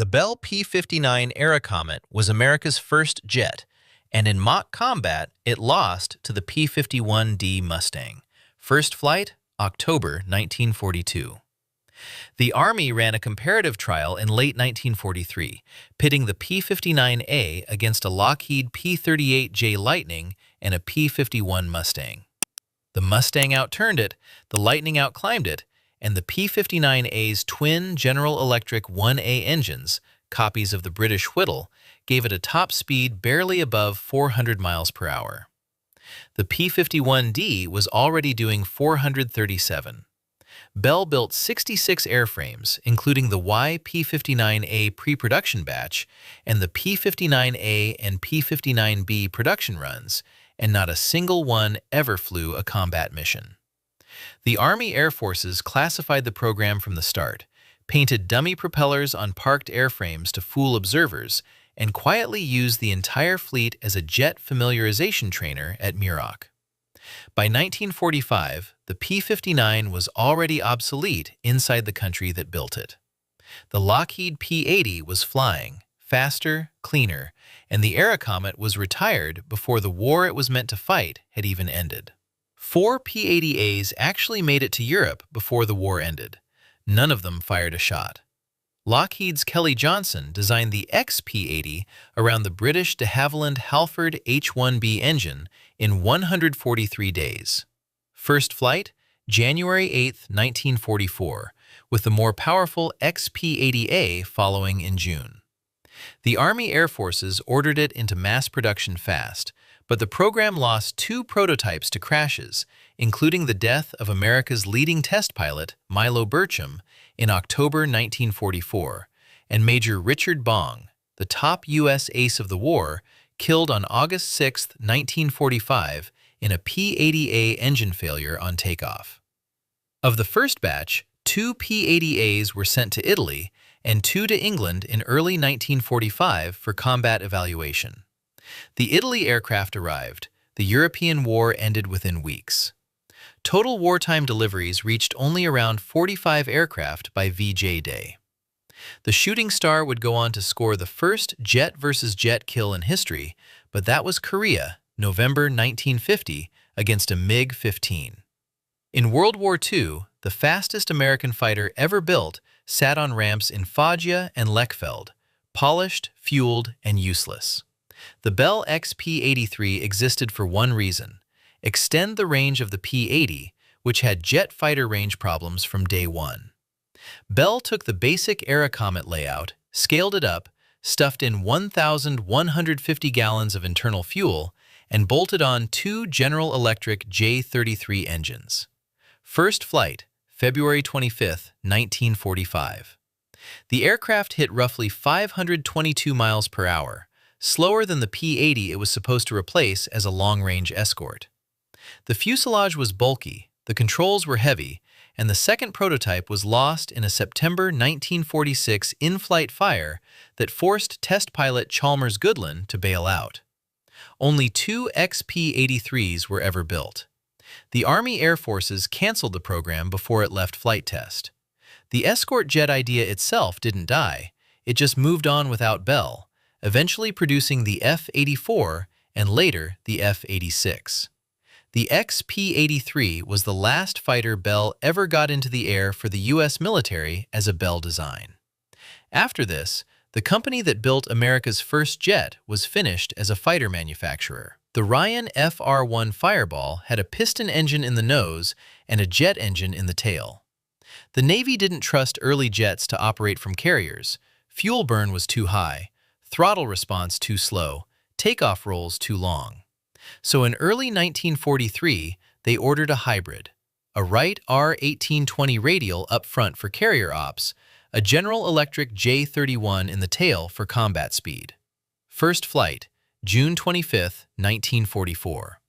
The Bell P-59 Airacomet was America's first jet, and in mock combat, it lost to the P-51D Mustang. First flight, October 1942. The Army ran a comparative trial in late 1943, pitting the P-59A against a Lockheed P-38J Lightning and a P-51 Mustang. The Mustang outturned it, the Lightning outclimbed it, and the P-59A's twin General Electric 1A engines, copies of the British Whittle, gave it a top speed barely above 400 miles per hour. The P-51D was already doing 437. Bell built 66 airframes, including the YP-59A pre-production batch and the P-59A and P-59B production runs, and not a single one ever flew a combat mission. The Army Air Forces classified the program from the start, painted dummy propellers on parked airframes to fool observers, and quietly used the entire fleet as a jet familiarization trainer at Muroc. By 1945, the P-59 was already obsolete inside the country that built it. The Lockheed P-80 was flying, faster, cleaner, and the Airacomet was retired before the war it was meant to fight had even ended. 4 P-80As actually made it to Europe before the war ended. None of them fired a shot. Lockheed's Kelly Johnson designed the XP-80 around the British de Havilland Halford H-1B engine in 143 days. First flight, January 8, 1944, with the more powerful XP-80A following in June. The Army Air Forces ordered it into mass production fast, but the program lost 2 prototypes to crashes, including the death of America's leading test pilot, Milo Burcham, in October 1944, and Major Richard Bong, the top U.S. ace of the war, killed on August 6, 1945, in a P-80A engine failure on takeoff. Of the first batch, 2 P-80As were sent to Italy and 2 to England in early 1945 for combat evaluation. The Italy aircraft arrived. The European war ended within weeks. Total wartime deliveries reached only around 45 aircraft by VJ Day. The Shooting Star would go on to score the first jet versus jet kill in history, but that was Korea, November 1950, against a MiG-15. In World War II, the fastest American fighter ever built sat on ramps in Foggia and Lechfeld, polished, fueled, and useless. The Bell XP-83 existed for one reason: extend the range of the P-80, which had jet fighter range problems from day one. Bell took the basic Airacomet layout, scaled it up, stuffed in 1,150 gallons of internal fuel, and bolted on 2 General Electric J-33 engines. First flight, February 25, 1945. The aircraft hit roughly 522 miles per hour, slower than the P-80 it was supposed to replace as a long-range escort. The fuselage was bulky, the controls were heavy, and the second prototype was lost in a September 1946 in-flight fire that forced test pilot Chalmers Goodland to bail out. Only 2 XP-83s were ever built. The Army Air Forces canceled the program before it left flight test. The escort jet idea itself didn't die, it just moved on without Bell, eventually producing the F-84 and later the F-86. The XP-83 was the last fighter Bell ever got into the air for the U.S. military as a Bell design. After this, the company that built America's first jet was finished as a fighter manufacturer. The Ryan FR-1 Fireball had a piston engine in the nose and a jet engine in the tail. The Navy didn't trust early jets to operate from carriers. Fuel burn was too high, throttle response too slow, takeoff rolls too long. So in early 1943, they ordered a hybrid, a Wright R-1820 radial up front for carrier ops, a General Electric J-31 in the tail for combat speed. First flight, June 25, 1944.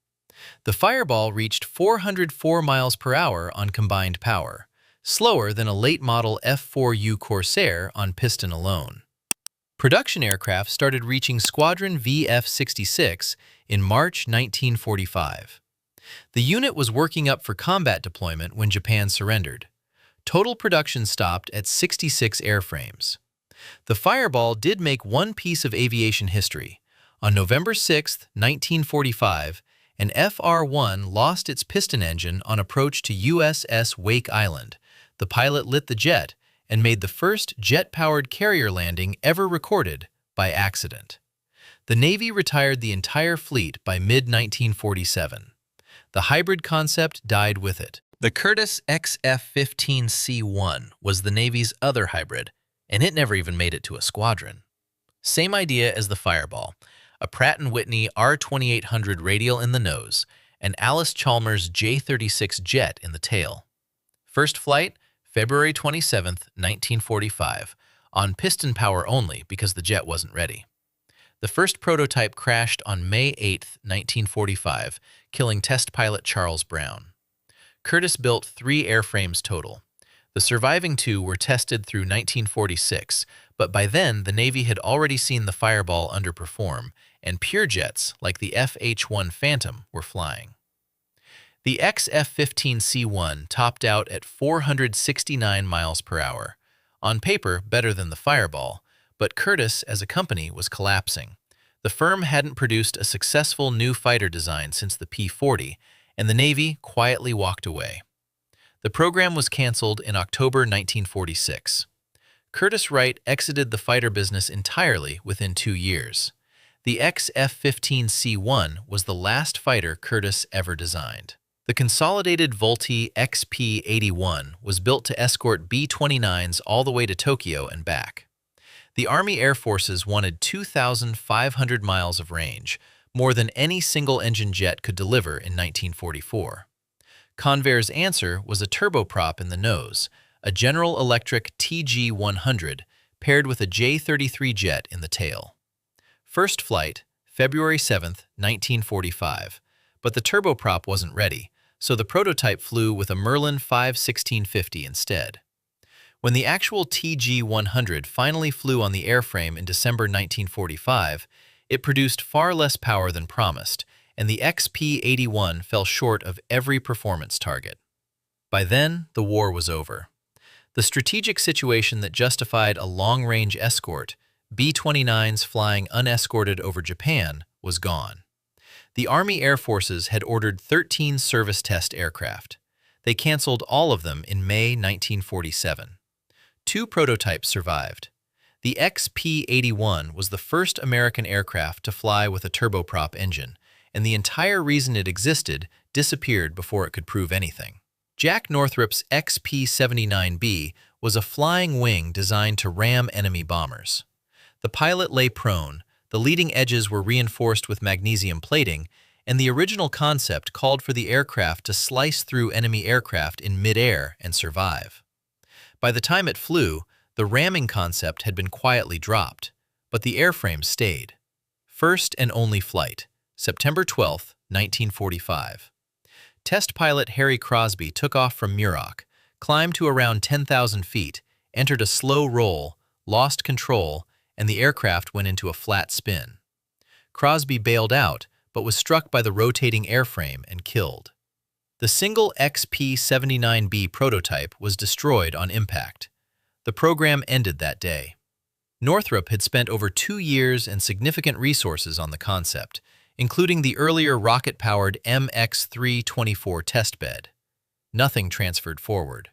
The Fireball reached 404 miles per hour on combined power, slower than a late-model F-4U Corsair on piston alone. Production aircraft started reaching Squadron VF-66 in March 1945. The unit was working up for combat deployment when Japan surrendered. Total production stopped at 66 airframes. The Fireball did make one piece of aviation history. On November 6, 1945, an FR-1 lost its piston engine on approach to USS Wake Island. The pilot lit the jet and made the first jet-powered carrier landing ever recorded by accident. The Navy retired the entire fleet by mid-1947. The hybrid concept died with it. The Curtiss XF-15C1 was the Navy's other hybrid, and it never even made it to a squadron. Same idea as the Fireball, a Pratt & Whitney R2800 radial in the nose, and Alice Chalmers J-36 jet in the tail. First flight, February 27, 1945, on piston power only because the jet wasn't ready. The first prototype crashed on May 8, 1945, killing test pilot Charles Brown. Curtiss built 3 airframes total. The surviving 2 were tested through 1946, but by then the Navy had already seen the Fireball underperform, and pure jets like the FH-1 Phantom were flying. The XF-15C1 topped out at 469 miles per hour. On paper, better than the Fireball, but Curtiss as a company was collapsing. The firm hadn't produced a successful new fighter design since the P-40, and the Navy quietly walked away. The program was canceled in October 1946. Curtiss-Wright exited the fighter business entirely within 2 years. The XF-15C1 was the last fighter Curtiss ever designed. The Consolidated Vultee XP-81 was built to escort B-29s all the way to Tokyo and back. The Army Air Forces wanted 2,500 miles of range, more than any single-engine jet could deliver in 1944. Convair's answer was a turboprop in the nose, a General Electric TG-100 paired with a J-33 jet in the tail. First flight, February 7, 1945, but the turboprop wasn't ready, so the prototype flew with a Merlin 5-1650 instead. When the actual TG-100 finally flew on the airframe in December 1945, it produced far less power than promised, and the XP-81 fell short of every performance target. By then, the war was over. The strategic situation that justified a long-range escort, B-29s flying unescorted over Japan, was gone. The Army Air Forces had ordered 13 service test aircraft. They canceled all of them in May 1947. 2 prototypes survived. The XP-81 was the first American aircraft to fly with a turboprop engine, and the entire reason it existed disappeared before it could prove anything. Jack Northrop's XP-79B was a flying wing designed to ram enemy bombers. The pilot lay prone, the leading edges were reinforced with magnesium plating, and the original concept called for the aircraft to slice through enemy aircraft in midair and survive. By the time it flew, the ramming concept had been quietly dropped, but the airframe stayed. First and only flight, September 12, 1945. Test pilot Harry Crosby took off from Muroc, climbed to around 10,000 feet, entered a slow roll, lost control, and the aircraft went into a flat spin. Crosby bailed out, but was struck by the rotating airframe and killed. The single XP-79B prototype was destroyed on impact. The program ended that day. Northrop had spent over 2 years and significant resources on the concept, including the earlier rocket-powered MX-324 testbed. Nothing transferred forward.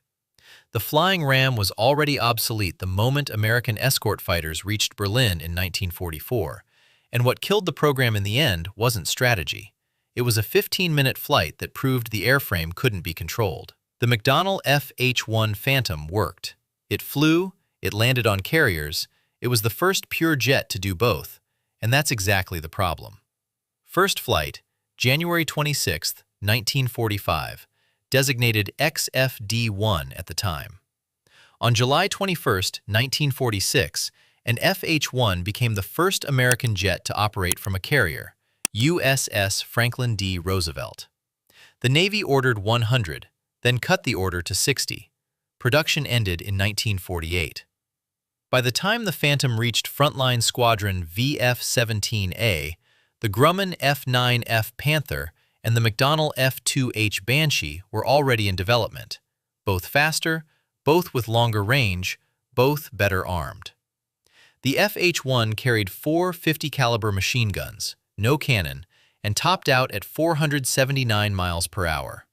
The flying ram was already obsolete the moment American escort fighters reached Berlin in 1944, and what killed the program in the end wasn't strategy. It was a 15-minute flight that proved the airframe couldn't be controlled. The McDonnell FH-1 Phantom worked. It flew, it landed on carriers, it was the first pure jet to do both, and that's exactly the problem. First flight, January 26, 1945, designated XFD-1 at the time. On July 21, 1946, an FH-1 became the first American jet to operate from a carrier, USS Franklin D. Roosevelt. The Navy ordered 100, then cut the order to 60. Production ended in 1948. By the time the Phantom reached Frontline Squadron VF-17A, the Grumman F-9F Panther and the McDonnell F-2H Banshee were already in development, both faster, both with longer range, both better armed. The FH-1 carried four 50-caliber machine guns, no cannon, and topped out at 479 miles per hour.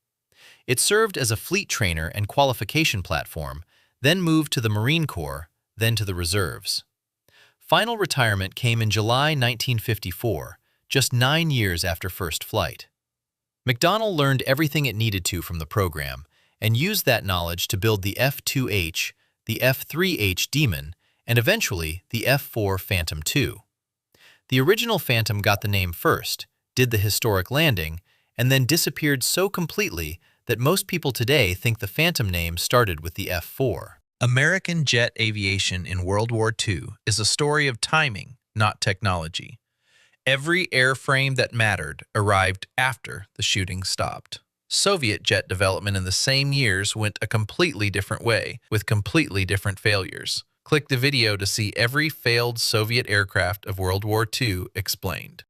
It served as a fleet trainer and qualification platform, then moved to the Marine Corps, then to the reserves. Final retirement came in July 1954, just 9 years after first flight. McDonnell learned everything it needed to from the program and used that knowledge to build the F-2H, the F-3H Demon, and eventually the F-4 Phantom II. The original Phantom got the name first, did the historic landing, and then disappeared so completely that most people today think the Phantom name started with the F-4. American jet aviation in World War II is a story of timing, not technology. Every airframe that mattered arrived after the shooting stopped. Soviet jet development in the same years went a completely different way, with completely different failures. Click the video to see every failed Soviet aircraft of World War II explained.